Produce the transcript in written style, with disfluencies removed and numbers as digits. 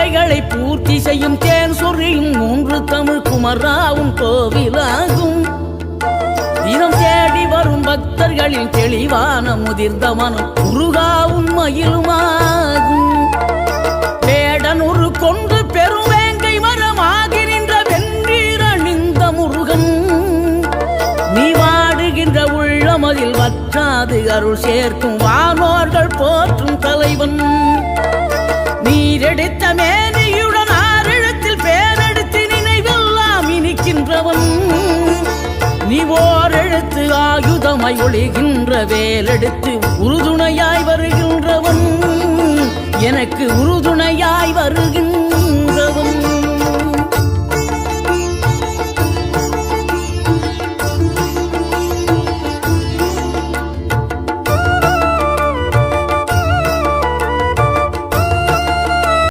தேவைகளை பூர்த்தி செய்யும் தேன் சொறியும் மூன்று தமிழ் குமராவும் கோவிலாகும். தினம் தேடி வரும் பக்தர்களின் தெளிவான முதிர்ந்த மனம் முருகாவும் மயிலுமாகும். வேடனூறு கொண்டு பெரும் வேங்கை மரமாகி நின்ற வென்றீர் அணிந்த முருகன், நீ வாடுகின்ற உள்ளமதில் வற்றாது அருள் சேர்க்கும் வானோர்கள் போற்றும் தலைவன். நீரெடுத்த மேனியுடன் ஆரெழுத்தில் பேரெடுத்து நினைவெல்லாம் இனிக்கின்றவன், நீ ஓரெழுத்து ஆயுதமாய் ஒளிகின்ற வேலெடுத்து உறுதுணையாய் வருகின்றவன், எனக்கு உறுதுணையாய் வருகின்ற